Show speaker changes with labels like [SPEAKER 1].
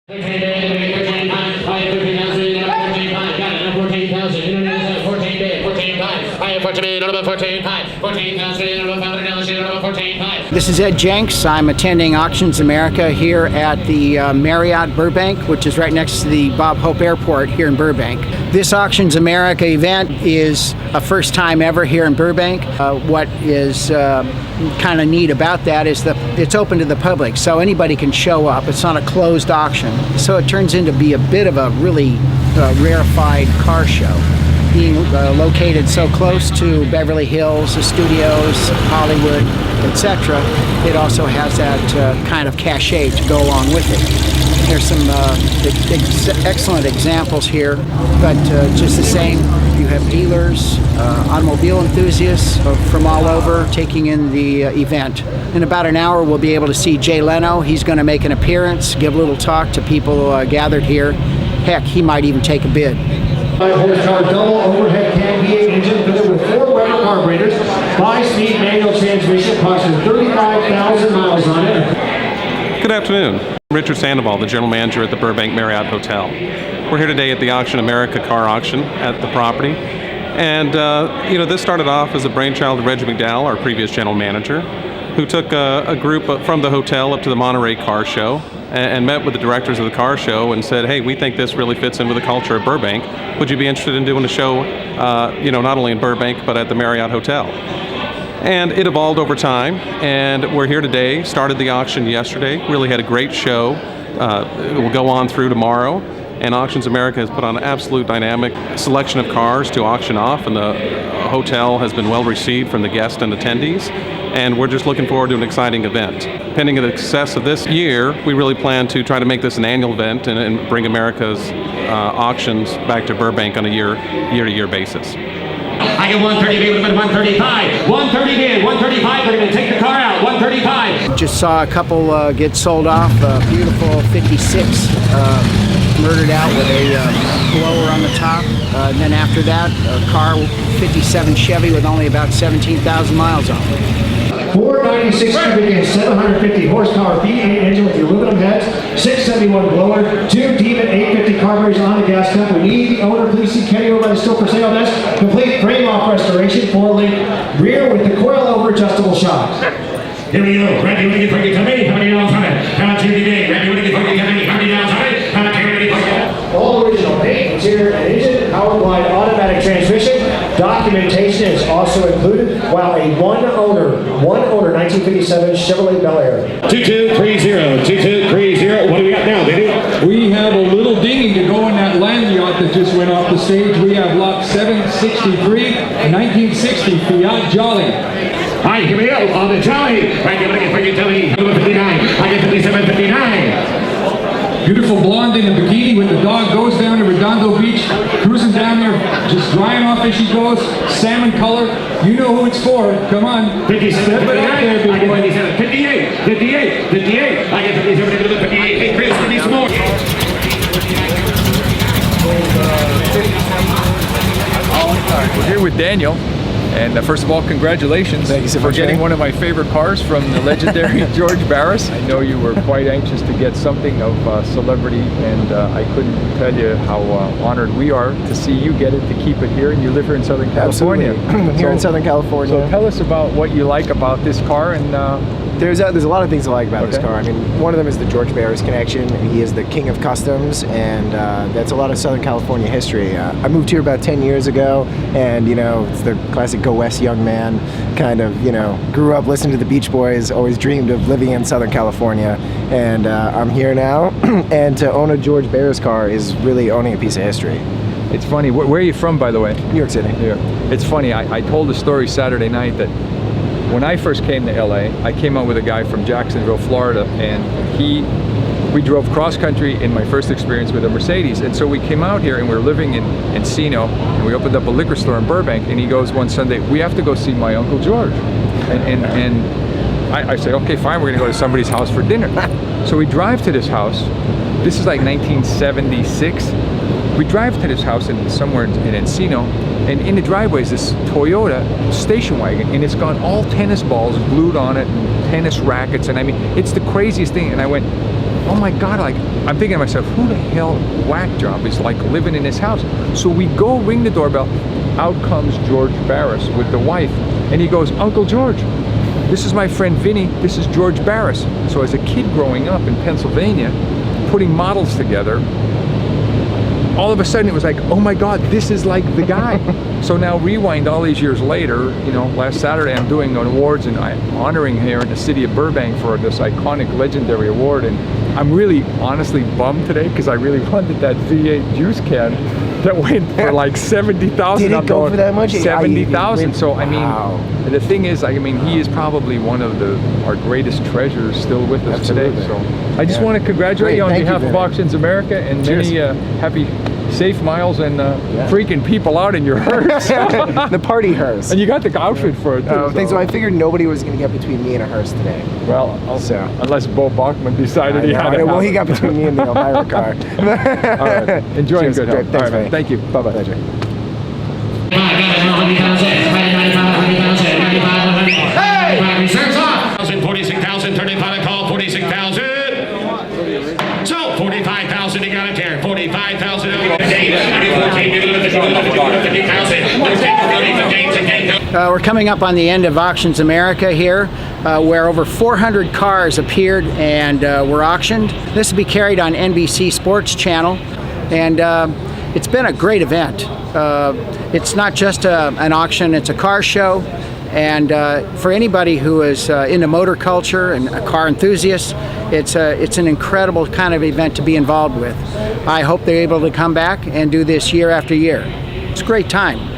[SPEAKER 1] This is Ed Jenks. I'm attending Auctions America here at the Marriott Burbank, which is right next to the Bob Hope Airport here in Burbank. This Auctions America event is a first time ever here in Burbank. What is kind of neat about that is that it's open to the public, so anybody can show up. It's not a closed auction, so it turns into be a bit of a really rarefied car show. Being located so close to Beverly Hills, the studios, Hollywood, etc., it also has that kind of cachet to go along with it. There's some excellent examples here, but just the same, you have dealers, automobile enthusiasts from all over taking in the event. In about an hour, we'll be able to see Jay Leno. He's going to make an appearance, give a little talk to people gathered here. Heck, he might even take a bid.
[SPEAKER 2] 5-horsepower double overhead cam V8 engine fitted with 4 Weber carburetors, 5-speed manual transmission, approximately 35,000 miles on it.
[SPEAKER 3] Good afternoon. Richard Sandoval, the General Manager at the Burbank Marriott Hotel. We're here today at the Auction America car auction at the property. And, this started off as a brainchild of Reggie McDowell, our previous General Manager, who took a group from the hotel up to the Monterey Car Show and met with the directors of the car show and said, hey, we think this really fits in with the culture of Burbank. Would you be interested in doing a show, not only in Burbank, but at the Marriott Hotel? And it evolved over time, and we're here today, started the auction yesterday, really had a great show. It will go on through tomorrow, and Auctions America has put on an absolute dynamic selection of cars to auction off, and the hotel has been well received from the guests and attendees. And we're just looking forward to an exciting event. Pending the success of this year, we really plan to try to make this an annual event and bring America's auctions back to Burbank on a year-to-year basis.
[SPEAKER 2] I get 130 bid with 135. 130 bid, 135. They're going to take the car out. 135.
[SPEAKER 1] Just saw a couple get sold off. A beautiful 56 murdered out with a blower on the top. And then after that, a car 57 Chevy with only about 17,000 miles on it.
[SPEAKER 2] 496 cubic inch, 750 horsepower V8 engine with the aluminum heads, 671 blower, 2 Demon 850 carburetors on the gas tank. We need the owner. Please see Kenny over by the still for sale desk. Complete frame off restoration, 4-link rear with the coil over adjustable shocks. Here we go. Randy, what do you think you come in? How many miles on it? How much did you dig? Randy, what do you think you come in? How many miles on it? How much did you dig? All original paint, interior and engine, power blind automatic transmission. Documentation is also included, while a one owner 1957 Chevrolet Bel Air. 2230, 2230. What do we got now, baby?
[SPEAKER 4] We have a little dinghy to go in that land yacht that just went off the stage. We have lot 763, 1960 Fiat Jolly.
[SPEAKER 2] All right, here we go on the Jolly. Right, give it again for you, Jolly. 59. I get 5759.
[SPEAKER 4] Beautiful blonde in a bikini with the dog, goes down to Redondo Beach, cruising down there, just drying off as she goes, salmon color. You know who it's for. Come on.
[SPEAKER 2] 57, 59, I get 57, 58, 58, 58. I get 57, 58. Hey, Chris, give me some more.
[SPEAKER 5] We're here with Daniel. And first of all, congratulations for getting one of my favorite cars from the legendary George Barris. I know you were quite anxious to get something of celebrity, and I couldn't tell you how honored we are to see you get it, to keep it here, and you live here in Southern California.
[SPEAKER 6] Absolutely. Here in Southern California.
[SPEAKER 5] So tell us about what you like about this car. And
[SPEAKER 6] there's a lot of things I like about this car. I mean, one of them is the George Barris connection. He is the king of customs, and that's a lot of Southern California history. I moved here about 10 years ago, and it's the classic Go West young man, kind of, grew up listening to the Beach Boys, always dreamed of living in Southern California, and I'm here now, and to own a George Barris car is really owning a piece of history.
[SPEAKER 5] It's funny, where are you from, by the way?
[SPEAKER 6] New York City.
[SPEAKER 5] New York. It's funny, I told a story Saturday night that when I first came to LA, I came out with a guy from Jacksonville, Florida, and we drove cross country in my first experience with a Mercedes. And so we came out here and we were living in Encino, and we opened up a liquor store in Burbank, and he goes one Sunday, we have to go see my Uncle George. And I say, okay, fine, we're gonna go to somebody's house for dinner. So we drive to this house. This is like 1976. We drive to this house somewhere in Encino, and in the driveway is this Toyota station wagon, and it's got all tennis balls glued on it and tennis rackets, and I mean, it's the craziest thing. And I went, oh my God, like, I'm thinking to myself, who the hell whack job is like living in his house? So we go ring the doorbell. Out comes George Barris with the wife. And he goes, Uncle George, this is my friend Vinny. This is George Barris. So as a kid growing up in Pennsylvania, putting models together, all of a sudden it was like, oh my God, this is like the guy. So now rewind all these years later, you know, last Saturday I'm doing an awards and I'm honoring here in the city of Burbank for this iconic legendary award. And I'm really honestly bummed today because I really wanted that V8 juice can that went for like 70,000.
[SPEAKER 6] Did it go for that much?
[SPEAKER 5] 70,000. So I mean,
[SPEAKER 6] wow.
[SPEAKER 5] the thing is, I mean, he is probably one of our greatest treasures still with us
[SPEAKER 6] Absolutely.
[SPEAKER 5] today. So I just want to congratulate you on behalf of Auctions America and many happy safe miles and freaking people out in your hearse.
[SPEAKER 6] The party hearse.
[SPEAKER 5] And you got the outfit for it too.
[SPEAKER 6] Oh, thanks. So I figured nobody was going to get between me and a hearse today.
[SPEAKER 5] Well, also, unless Bo Bachman decided he had it.
[SPEAKER 6] Well, he got between me and the Elvira car.
[SPEAKER 5] All right. Enjoy.
[SPEAKER 6] Cheers.
[SPEAKER 5] Good
[SPEAKER 6] Great.
[SPEAKER 5] health.
[SPEAKER 6] Thanks,
[SPEAKER 5] All right,
[SPEAKER 6] man.
[SPEAKER 5] thank you. Bye-bye.
[SPEAKER 6] Pleasure.
[SPEAKER 7] Reserves off. 46,000, 35 a call, 46,000. So 45,000, you got it there. 45,000.
[SPEAKER 1] We're coming up on the end of Auctions America here, where over 400 cars appeared and were auctioned. This will be carried on NBC Sports Channel, and it's been a great event. It's not just an auction, it's a car show. And for anybody who is into motor culture and a car enthusiast, it's an incredible kind of event to be involved with. I hope they're able to come back and do this year after year. It's a great time.